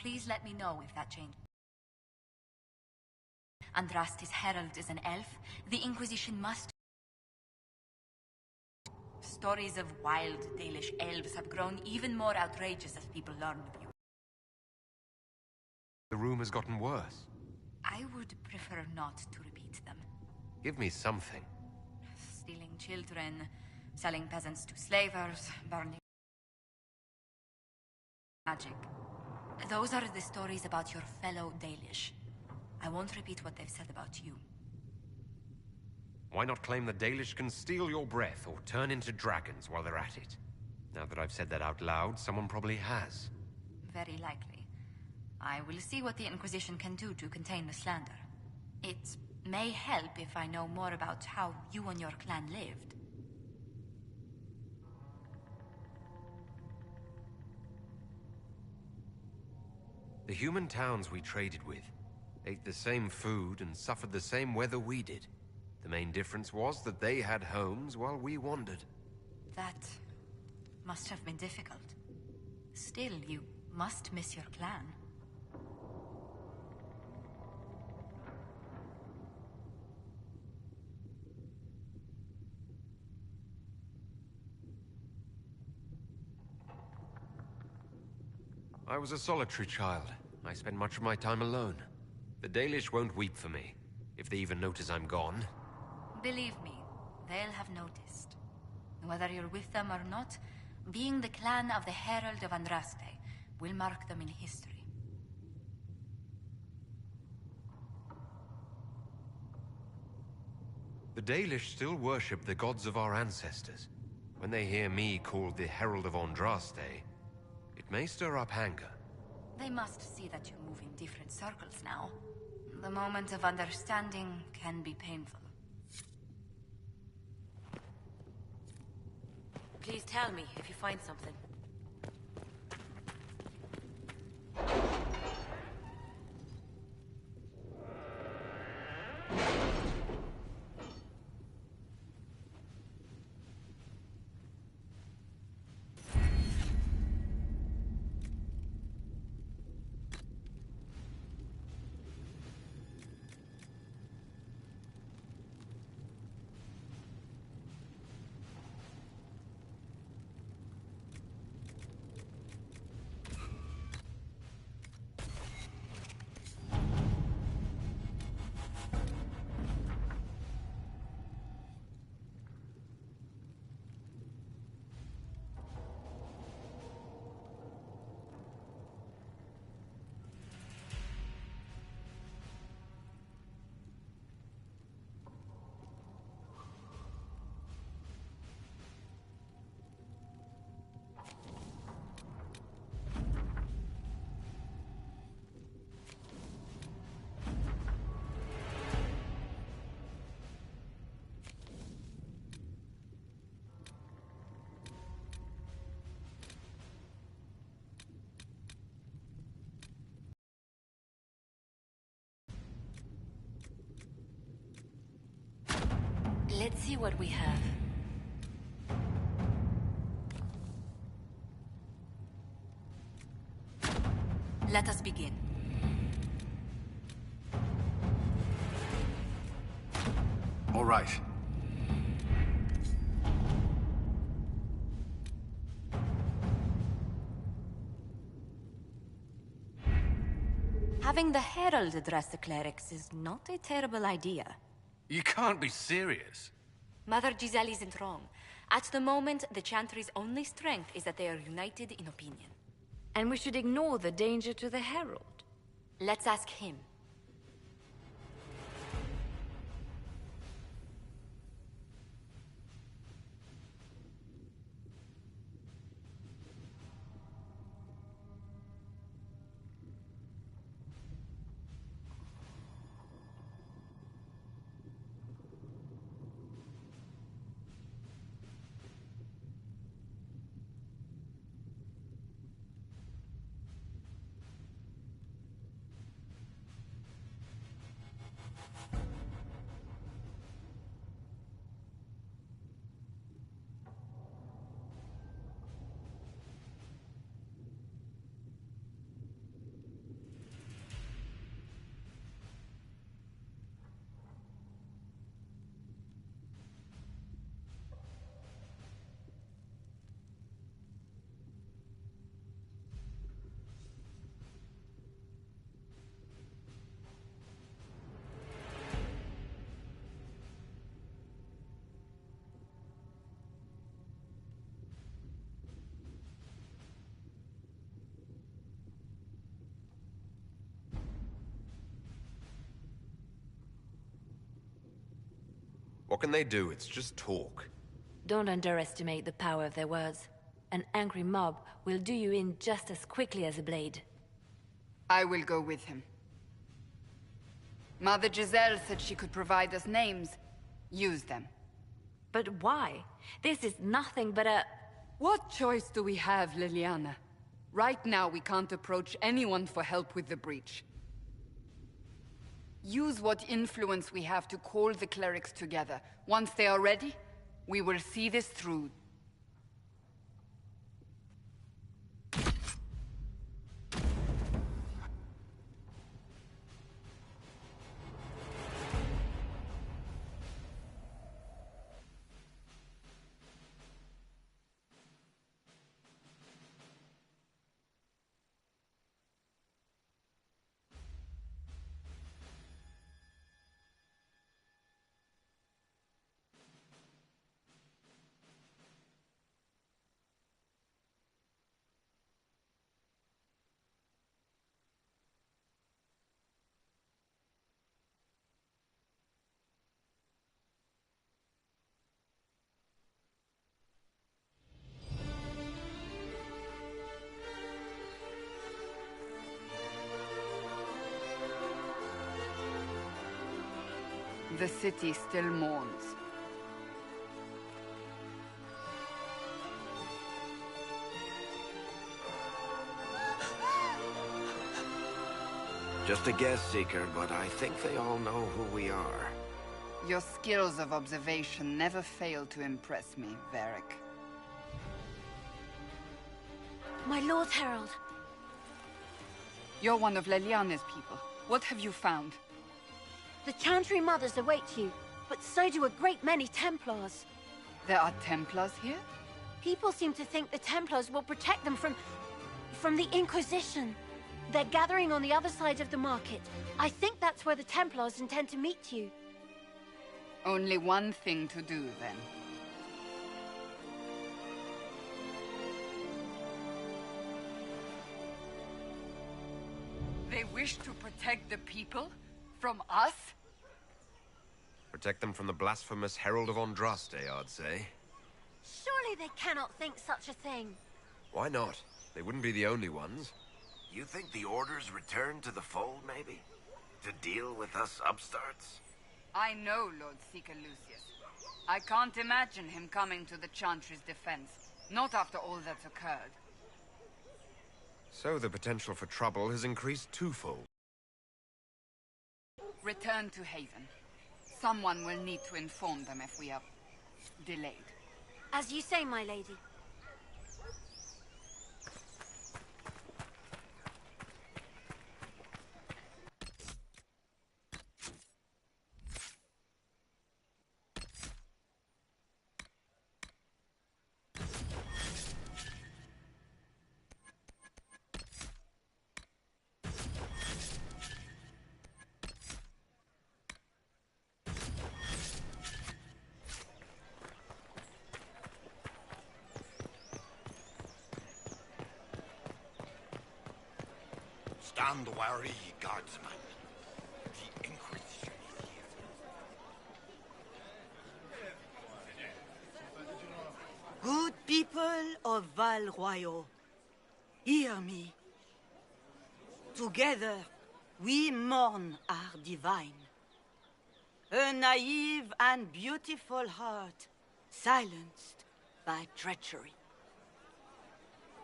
please let me know if that changes. Andraste's herald is an elf. The Inquisition must... Stories of wild Dalish elves have grown even more outrageous as people learn of you. The room has gotten worse. I would prefer not to repeat them. Give me something. Stealing children, selling peasants to slavers, burning... magic. Those are the stories about your fellow Dalish. I won't repeat what they've said about you. Why not claim the Dalish can steal your breath or turn into dragons while they're at it? Now that I've said that out loud, someone probably has. Very likely. I will see what the Inquisition can do to contain the slander. It may help if I know more about how you and your clan lived. The human towns we traded with ate the same food and suffered the same weather we did. The main difference was that they had homes while we wandered. That must have been difficult. Still, you must miss your clan. I was a solitary child. I spent much of my time alone. The Dalish won't weep for me, if they even notice I'm gone. Believe me, they'll have noticed. Whether you're with them or not, being the clan of the Herald of Andraste will mark them in history. The Dalish still worship the gods of our ancestors. When they hear me called the Herald of Andraste, it may stir up anger. They must see that you move in different circles now. The moment of understanding can be painful. Please tell me if you find something. Let's see what we have. Let us begin. All right. Having the Herald address the clerics is not a terrible idea. You can't be serious. Mother Giselle isn't wrong. At the moment, the Chantry's only strength is that they are united in opinion. And we should ignore the danger to the Herald. Let's ask him. What can they do? It's just talk. Don't underestimate the power of their words. An angry mob will do you in just as quickly as a blade. I will go with him. Mother Giselle said she could provide us names. Use them. But why? This is nothing but a... What choice do we have, Liliana? Right now, we can't approach anyone for help with the breach. Use what influence we have to call the clerics together. Once they are ready, we will see this through. The city still mourns. Just a guess, Seeker, but I think they all know who we are. Your skills of observation never fail to impress me, Varric. My Lord Herald. You're one of Leliana's people. What have you found? The Chantry Mothers await you, but so do a great many Templars. There are Templars here? People seem to think the Templars will protect them from the Inquisition. They're gathering on the other side of the market. I think that's where the Templars intend to meet you. Only one thing to do, then. They wish to protect the people? From us? Protect them from the blasphemous Herald of Andraste, I'd say. Surely they cannot think such a thing. Why not? They wouldn't be the only ones. You think the Order's returned to the fold, maybe? To deal with us upstarts? I know Lord Seeker Lucius. I can't imagine him coming to the Chantry's defense. Not after all that's occurred. So the potential for trouble has increased twofold. Return to Haven. Someone will need to inform them if we are delayed. As you say, my lady. Stand wary, guardsman. The Inquisition is here. Good people of Val Royal, hear me. Together, we mourn our divine. A naive and beautiful heart, silenced by treachery.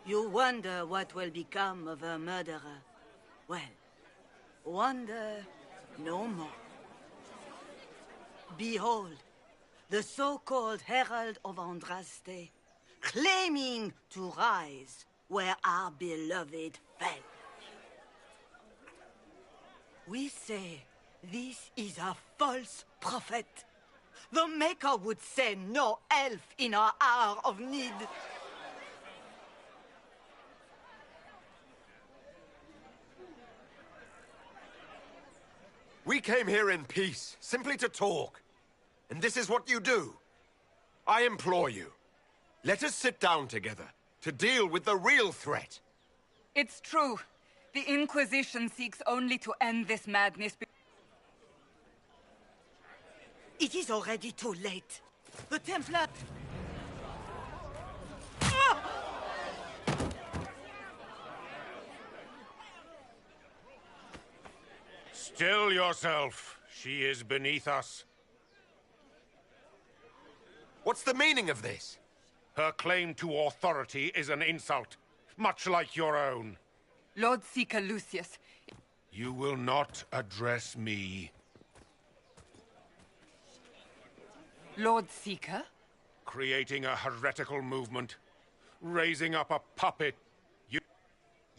You wonder what will become of a murderer. Well, wonder no more. Behold, the so-called Herald of Andraste, claiming to rise where our beloved fell. We say this is a false prophet. The Maker would send no elf in our hour of need. We came here in peace, simply to talk. And this is what you do. I implore you, let us sit down together to deal with the real threat. It's true. The Inquisition seeks only to end this madness. It is already too late. The Templar... Still yourself. She is beneath us. What's the meaning of this? Her claim to authority is an insult, much like your own. Lord Seeker Lucius. You will not address me. Lord Seeker? Creating a heretical movement. Raising up a puppet.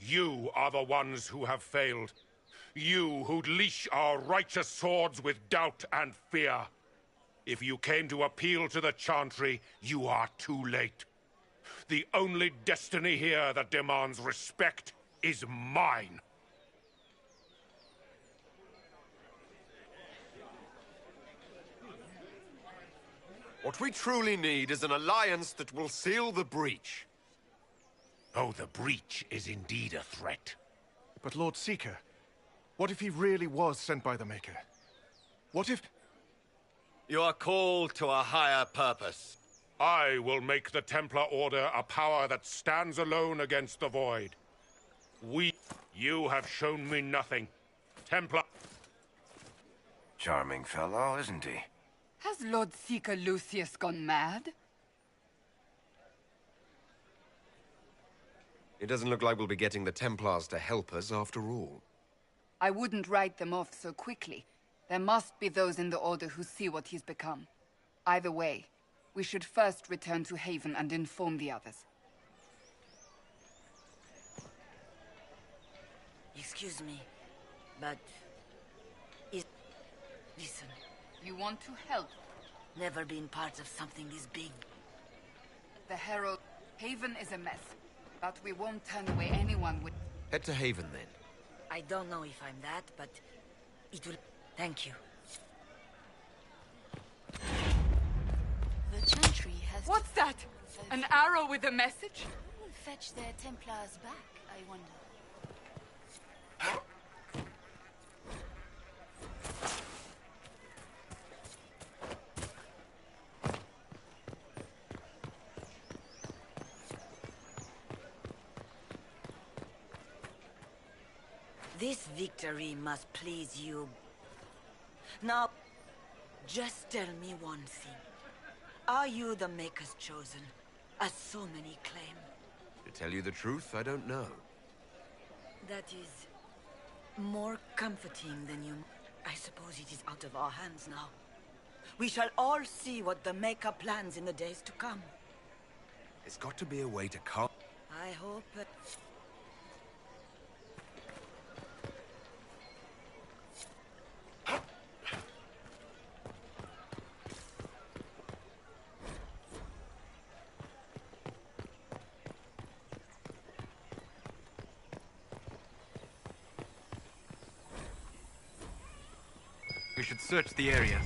You are the ones who have failed. You who'd leash our righteous swords with doubt and fear. If you came to appeal to the Chantry, you are too late. The only destiny here that demands respect is mine. What we truly need is an alliance that will seal the breach. Oh, the breach is indeed a threat. But Lord Seeker, what if he really was sent by the Maker? What if... You are called to a higher purpose. I will make the Templar Order a power that stands alone against the Void. You have shown me nothing. Templar... Charming fellow, isn't he? Has Lord Seeker Lucius gone mad? It doesn't look like we'll be getting the Templars to help us after all. I wouldn't write them off so quickly. There must be those in the Order who see what he's become. Either way, we should first return to Haven and inform the others. Excuse me, but... Listen. You want to help? Never been part of something this big. The Herald... Haven is a mess, but we won't turn away anyone with... Head to Haven, then. I don't know if I'm that, but... it will... Thank you. The Chantry has... What's that? An arrow with a message? Who will fetch their Templars back, I wonder? This victory must please you. Now, just tell me one thing. Are you the Maker's chosen, as so many claim? To tell you the truth, I don't know. That is more comforting than you... I suppose it is out of our hands now. We shall all see what the Maker plans in the days to come. There's got to be a way to calm... I hope... We should search the area.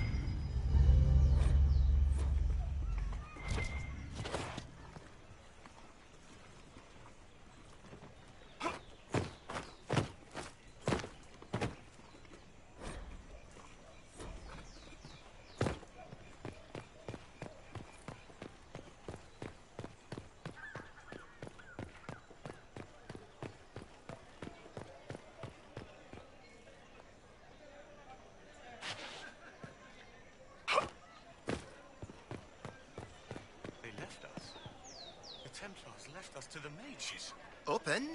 Templars left us to the mages. Open?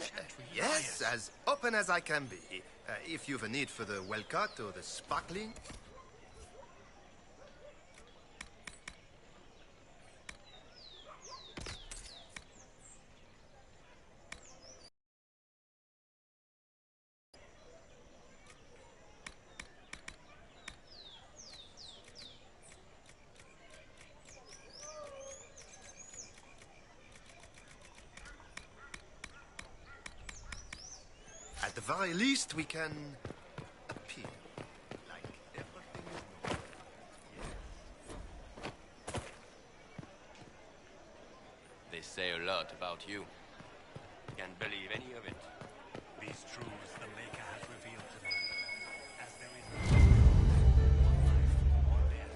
Yes, as open as I can be. If you've a need for the well-cut or the sparkling. At the very least, we can appear like everything is normal. They say a lot about you. Can't believe any of it. These truths the Maker has revealed to them. As there is no life or death,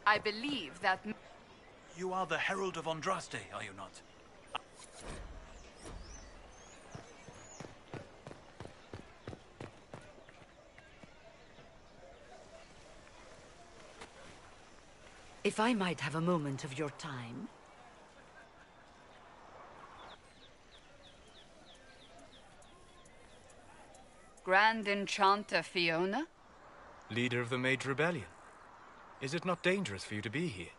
I believe that... You are the Herald of Andraste, are you not? If I might have a moment of your time. Grand Enchanter Fiona? Leader of the Mage Rebellion. Is it not dangerous for you to be here?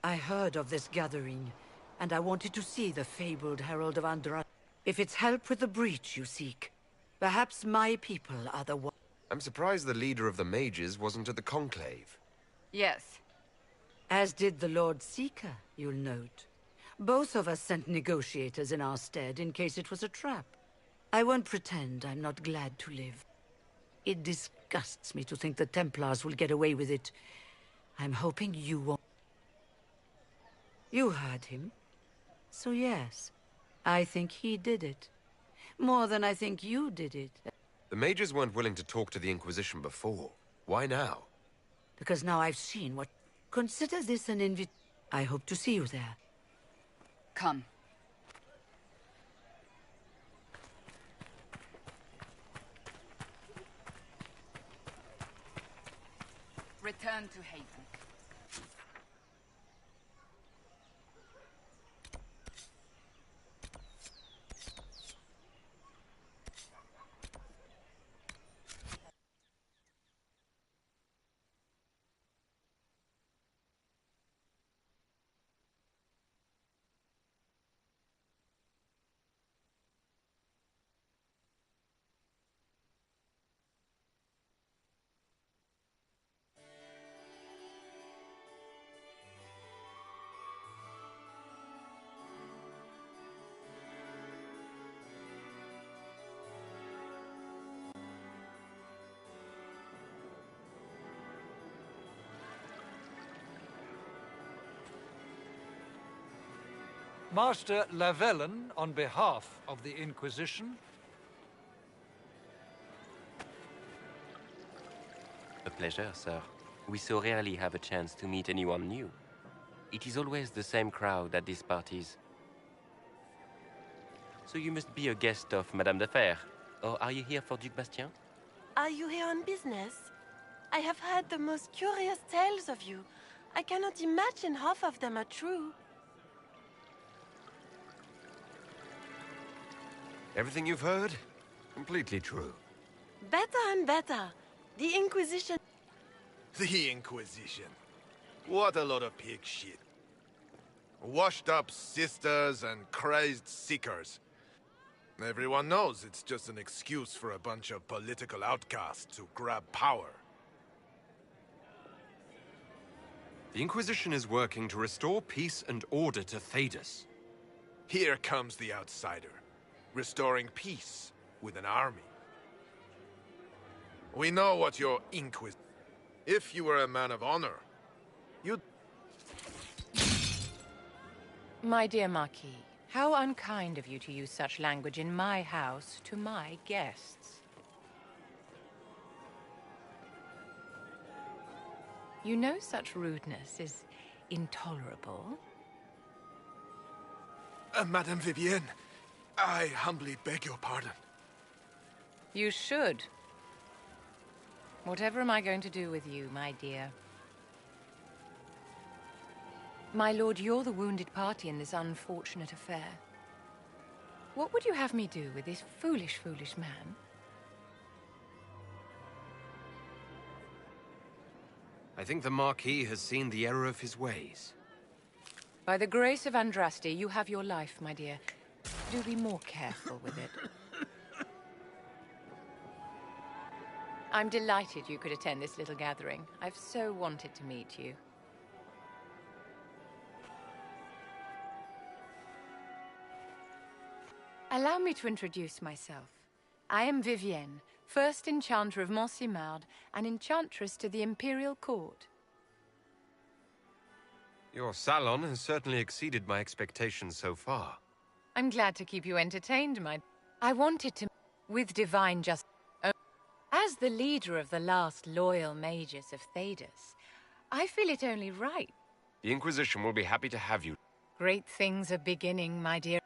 I heard of this gathering, and I wanted to see the fabled Herald of Andraste. If it's help with the breach you seek, perhaps my people are the one. I'm surprised the leader of the mages wasn't at the conclave. Yes. As did the Lord Seeker, you'll note. Both of us sent negotiators in our stead in case it was a trap. I won't pretend I'm not glad to live. It disgusts me to think the Templars will get away with it. I'm hoping you won't. You heard him. So yes, I think he did it. More than I think you did it. The mages weren't willing to talk to the Inquisition before. Why now? Because now I've seen what... Consider this an invitation. I hope to see you there. Come. Return to Haven. Master Lavellan, on behalf of the Inquisition. A pleasure, sir. We so rarely have a chance to meet anyone new. It is always the same crowd at these parties. So you must be a guest of Madame de Fer. Or are you here for Duc Bastien? Are you here on business? I have heard the most curious tales of you. I cannot imagine half of them are true. Everything you've heard? Completely true. Better and better. The Inquisition... The Inquisition. What a lot of pig shit. Washed up sisters and crazed seekers. Everyone knows it's just an excuse for a bunch of political outcasts to grab power. The Inquisition is working to restore peace and order to Thedas. Here comes the outsider, restoring peace with an army. We know what your Inquisition... If you were a man of honor, you'd... My dear Marquis, how unkind of you to use such language in my house to my guests. You know such rudeness is intolerable. Madame Vivienne, I humbly beg your pardon. You should. Whatever am I going to do with you, my dear? My lord, you're the wounded party in this unfortunate affair. What would you have me do with this foolish, foolish man? I think the Marquis has seen the error of his ways. By the grace of Andraste, you have your life, my dear. Do be more careful with it. I'm delighted you could attend this little gathering. I've so wanted to meet you. Allow me to introduce myself. I am Vivienne, first Enchanter of Montsimard and Enchantress to the Imperial Court. Your salon has certainly exceeded my expectations so far. I'm glad to keep you entertained, I wanted to... with divine justice... As the leader of the last loyal mages of Thedas, I feel it only right. The Inquisition will be happy to have you. Great things are beginning, my dear.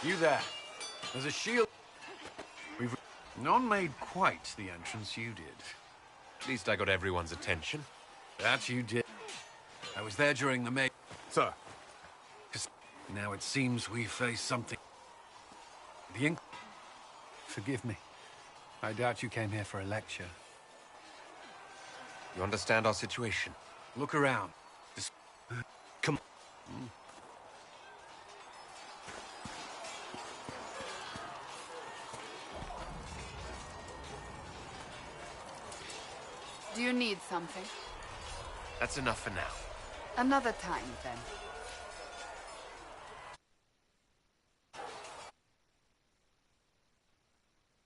You there. There's a shield. None made quite the entrance you did. At least I got everyone's attention. That you did. I was there during the May. Sir. Now it seems we face something. The ink. Forgive me. I doubt you came here for a lecture. You understand our situation? Look around. Come on. Do you need something? That's enough for now. Another time, then.